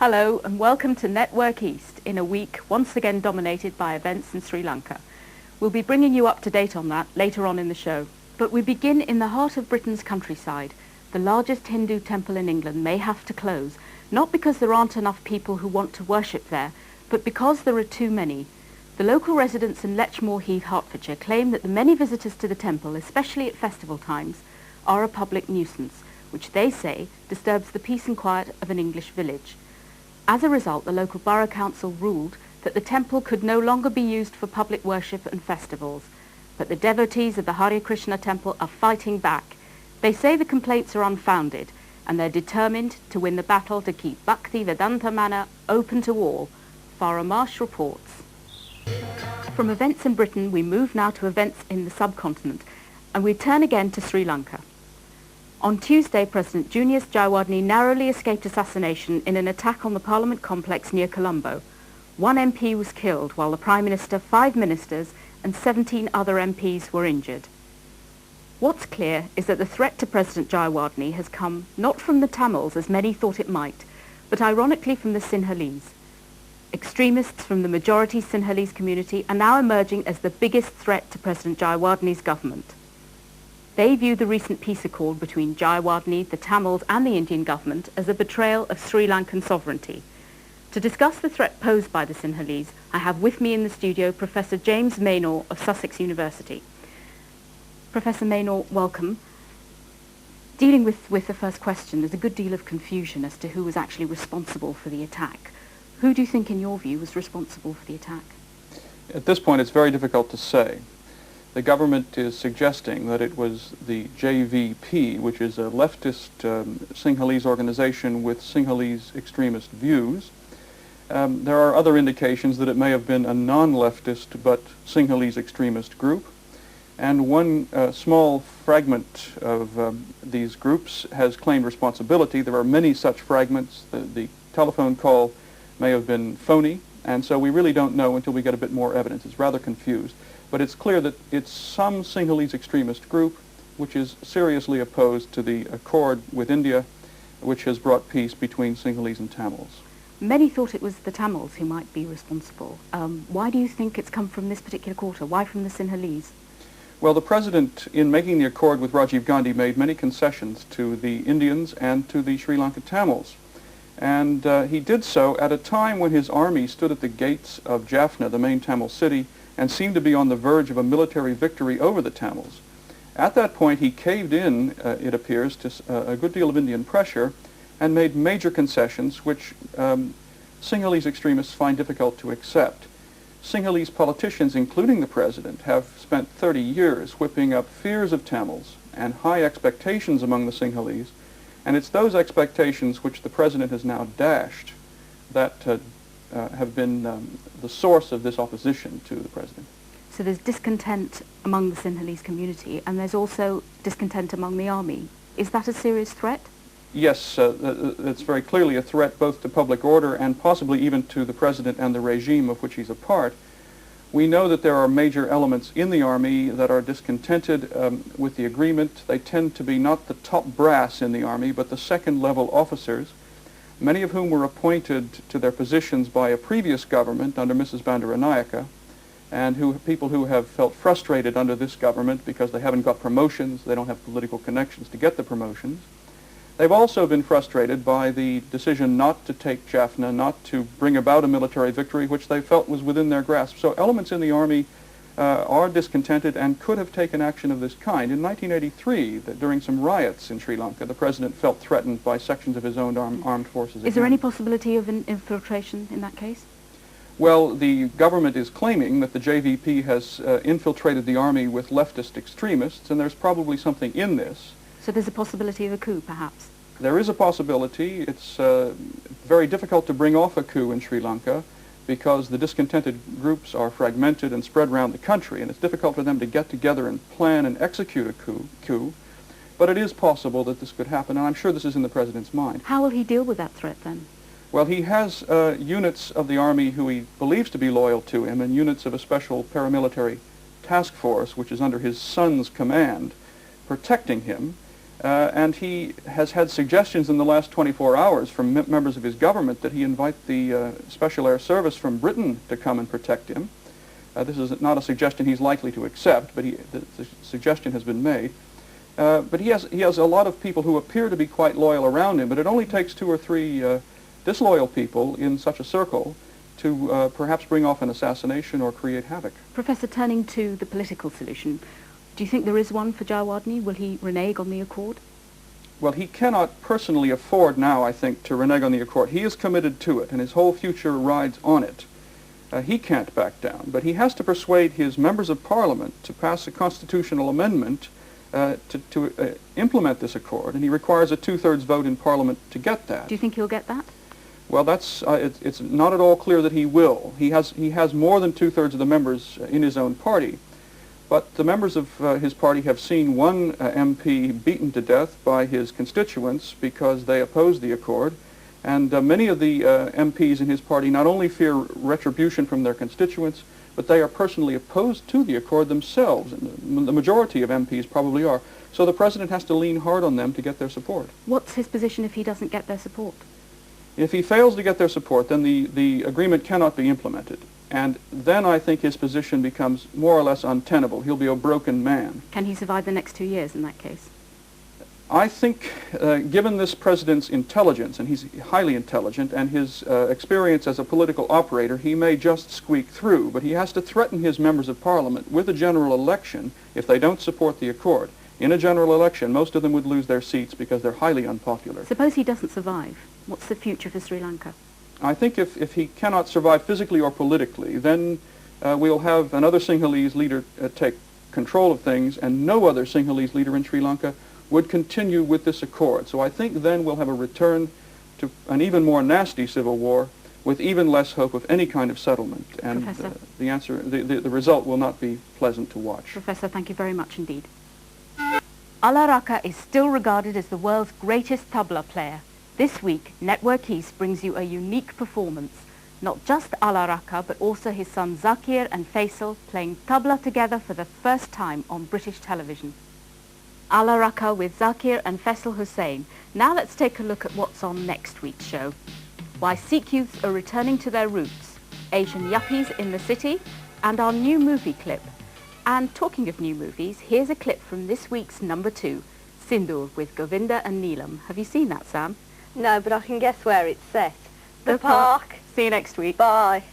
Hello and welcome to Network East in a week once again dominated by events in Sri Lanka. We'll be bringing you up to date on that later on in the show. But we begin in the heart of Britain's countryside. The largest Hindu temple in England may have to close, not because there aren't enough people who want to worship there, but because there are too many. The local residents in Lechmore Heath, Hertfordshire, claim that the many visitors to the temple, especially at festival times, are a public nuisance, which they say disturbs the peace and quiet of an English village. As a result, the local borough council ruled that the temple could no longer be used for public worship and festivals. But the devotees of the Hare Krishna temple are fighting back. They say the complaints are unfounded, and they're determined to win the battle to keep Bhakti Vedanta Manor open to all. Farah Marsh reports. From events in Britain, we move now to events in the subcontinent, and we turn again to Sri Lanka. On Tuesday, President Junius Jayawardene narrowly escaped assassination in an attack on the Parliament complex near Colombo. One MP was killed, while the Prime Minister, 5 ministers, and 17 other MPs were injured. What's clear is that the threat to President Jayawardene has come not from the Tamils, as many thought it might, but ironically from the Sinhalese. Extremists from the majority Sinhalese community are now emerging as the biggest threat to President Jayawardene's government. They view the recent peace accord between Jayawardene, the Tamils and the Indian government as a betrayal of Sri Lankan sovereignty. To discuss the threat posed by the Sinhalese, I have with me in the studio Professor James Maynor of Sussex University. Professor Maynor, welcome. Dealing with the first question, there's a good deal of confusion as to who was actually responsible for the attack. Who do you think, in your view, was responsible for the attack? At this point, it's very difficult to say. The government is suggesting that it was the JVP, which is a leftist Sinhalese organization with Sinhalese extremist views. There are other indications that it may have been a non-leftist but Sinhalese extremist group. And one small fragment of these groups has claimed responsibility. There are many such fragments. The telephone call may have been phony, and so we really don't know until we get a bit more evidence. It's rather confused. But it's clear that it's some Sinhalese extremist group which is seriously opposed to the accord with India, which has brought peace between Sinhalese and Tamils. Many thought it was the Tamils who might be responsible. Why do you think it's come from this particular quarter? Why from the Sinhalese? Well, the president, in making the accord with Rajiv Gandhi, made many concessions to the Indians and to the Sri Lankan Tamils. And he did so at a time when his army stood at the gates of Jaffna, the main Tamil city, and seemed to be on the verge of a military victory over the Tamils. At that point, he caved in, it appears, to a good deal of Indian pressure and made major concessions which Sinhalese extremists find difficult to accept. Sinhalese politicians, including the president, have spent 30 years whipping up fears of Tamils and high expectations among the Sinhalese, and it's those expectations which the president has now dashed that have been the source of this opposition to the president. So there's discontent among the Sinhalese community, and there's also discontent among the army. Is that a serious threat? Yes, it's very clearly a threat both to public order and possibly even to the president and the regime of which he's a part. We know that there are major elements in the army that are discontented with the agreement. They tend to be not the top brass in the army, but the second-level officers, many of whom were appointed to their positions by a previous government under Mrs. Bandaranaike, and people who have felt frustrated under this government because they haven't got promotions, they don't have political connections to get the promotions. They've also been frustrated by the decision not to take Jaffna, not to bring about a military victory, which they felt was within their grasp. So elements in the army are discontented and could have taken action of this kind. In 1983, during some riots in Sri Lanka, the president felt threatened by sections of his own armed forces. Is there any possibility of an infiltration in that case? Well, the government is claiming that the JVP has infiltrated the army with leftist extremists, and there's probably something in this. So there's a possibility of a coup, perhaps? There is a possibility. It's very difficult to bring off a coup in Sri Lanka because the discontented groups are fragmented and spread around the country, and it's difficult for them to get together and plan and execute a coup. But it is possible that this could happen, and I'm sure this is in the president's mind. How will he deal with that threat, then? Well, he has units of the army who he believes to be loyal to him, and units of a special paramilitary task force, which is under his son's command, protecting him. And he has had suggestions in the last 24 hours from members of his government that he invite the Special Air Service from Britain to come and protect him. This is not a suggestion he's likely to accept, but the suggestion has been made. But he has a lot of people who appear to be quite loyal around him, but it only takes 2 or 3 disloyal people in such a circle to perhaps bring off an assassination or create havoc. Professor, turning to the political solution, do you think there is one for Jawadni? Will he renege on the accord? Well, he cannot personally afford now, I think, to renege on the accord. He is committed to it, and his whole future rides on it. He can't back down, but he has to persuade his members of parliament to pass a constitutional amendment to implement this accord, and he requires a 2/3 vote in parliament to get that. Do you think he'll get that? Well, it's not at all clear that he will. He has more than 2/3 of the members in his own party, but the members of his party have seen one MP beaten to death by his constituents because they opposed the accord, and many of the MPs in his party not only fear retribution from their constituents, but they are personally opposed to the accord themselves, and the majority of MPs probably are. So the president has to lean hard on them to get their support. What's his position if he doesn't get their support? If he fails to get their support, then the agreement cannot be implemented. And then I think his position becomes more or less untenable. He'll be a broken man. Can he survive the next 2 years in that case? I think, given this president's intelligence, and he's highly intelligent, and his experience as a political operator, he may just squeak through, but he has to threaten his members of parliament with a general election if they don't support the accord. In a general election, most of them would lose their seats because they're highly unpopular. Suppose he doesn't survive. What's the future for Sri Lanka? I think if he cannot survive physically or politically, then we'll have another Sinhalese leader take control of things, and no other Sinhalese leader in Sri Lanka would continue with this accord. So I think then we'll have a return to an even more nasty civil war with even less hope of any kind of settlement. And the result will not be pleasant to watch. Professor, thank you very much indeed. Ala Raka is still regarded as the world's greatest tabla player. This week, Network East brings you a unique performance. Not just Ala Raka, but also his sons Zakir and Faisal playing tabla together for the first time on British television. Ala Raka with Zakir and Faisal Hussain. Now let's take a look at what's on next week's show. Why Sikh youths are returning to their roots, Asian yuppies in the city, and our new movie clip. And talking of new movies, here's a clip from this week's number 2, Sindoor with Govinda and Neelam. Have you seen that, Sam? No, but I can guess where it's set. The park. See you next week. Bye.